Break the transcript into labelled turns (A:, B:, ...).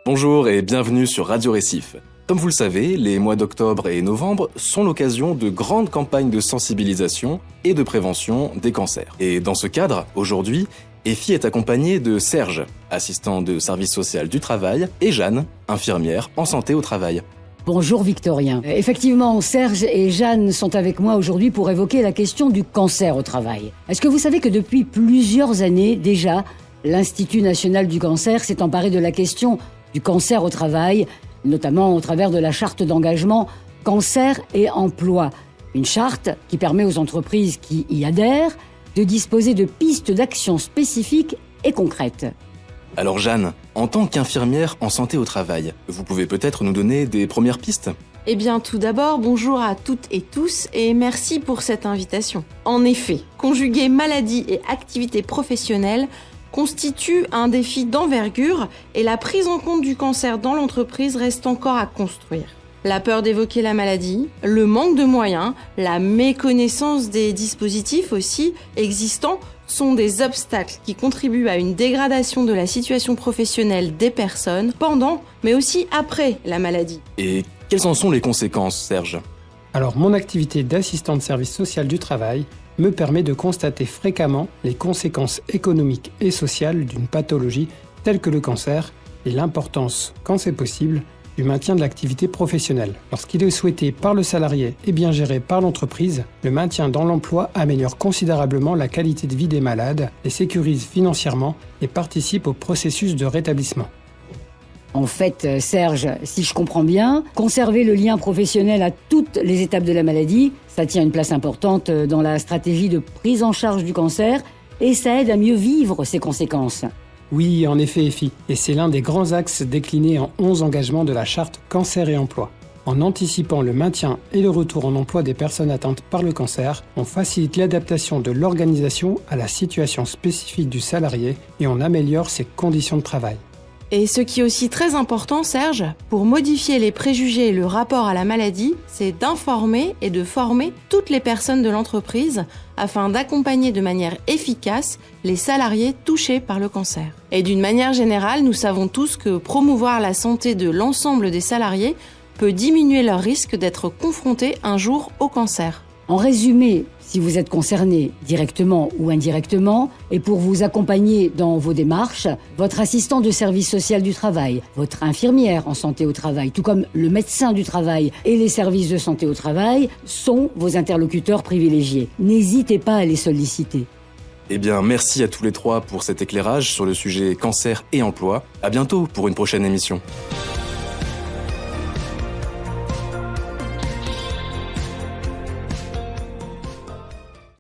A: Bonjour et bienvenue sur Radio Récif. Comme vous le savez, les mois d'octobre et novembre sont l'occasion de grandes campagnes de sensibilisation et de prévention des cancers. Et dans ce cadre, aujourd'hui, EFI est accompagnée de Serge, assistant de service social du travail, et Jeanne, infirmière en santé au travail.
B: Bonjour Victorien. Effectivement, Serge et Jeanne sont avec moi aujourd'hui pour évoquer la question du cancer au travail. Est-ce que vous savez que depuis plusieurs années déjà, l'Institut national du cancer s'est emparé de la question du cancer au travail, notamment au travers de la charte d'engagement Cancer et Emploi. Une charte qui permet aux entreprises qui y adhèrent de disposer de pistes d'action spécifiques et concrètes.
A: Alors Jeanne, en tant qu'infirmière en santé au travail, vous pouvez peut-être nous donner des premières pistes ?
C: Eh bien, tout d'abord, bonjour à toutes et tous et merci pour cette invitation. En effet, conjuguer maladie et activité professionnelle constitue un défi d'envergure et la prise en compte du cancer dans l'entreprise reste encore à construire. La peur d'évoquer la maladie, le manque de moyens, la méconnaissance des dispositifs aussi existants sont des obstacles qui contribuent à une dégradation de la situation professionnelle des personnes pendant, mais aussi après la maladie.
A: Et quelles en sont les conséquences, Serge ?
D: Alors, mon activité d'assistant de service social du travail me permet de constater fréquemment les conséquences économiques et sociales d'une pathologie telle que le cancer et l'importance, quand c'est possible, du maintien de l'activité professionnelle. Lorsqu'il est souhaité par le salarié et bien géré par l'entreprise, le maintien dans l'emploi améliore considérablement la qualité de vie des malades, les sécurise financièrement et participe au processus de rétablissement.
B: En fait, Serge, si je comprends bien, conserver le lien professionnel à toutes les étapes de la maladie, ça tient une place importante dans la stratégie de prise en charge du cancer et ça aide à mieux vivre ses conséquences.
D: Oui, en effet, EFI, et c'est l'un des grands axes déclinés en 11 engagements de la charte Cancer et Emploi. En anticipant le maintien et le retour en emploi des personnes atteintes par le cancer, on facilite l'adaptation de l'organisation à la situation spécifique du salarié et on améliore ses conditions de travail.
C: Et ce qui est aussi très important, Serge, pour modifier les préjugés et le rapport à la maladie, c'est d'informer et de former toutes les personnes de l'entreprise afin d'accompagner de manière efficace les salariés touchés par le cancer. Et d'une manière générale, nous savons tous que promouvoir la santé de l'ensemble des salariés peut diminuer leur risque d'être confrontés un jour au cancer.
B: En résumé, si vous êtes concerné directement ou indirectement, et pour vous accompagner dans vos démarches, votre assistant de service social du travail, votre infirmière en santé au travail, tout comme le médecin du travail et les services de santé au travail, sont vos interlocuteurs privilégiés. N'hésitez pas à les solliciter.
A: Eh bien, merci à tous les trois pour cet éclairage sur le sujet cancer et emploi. À bientôt pour une prochaine émission.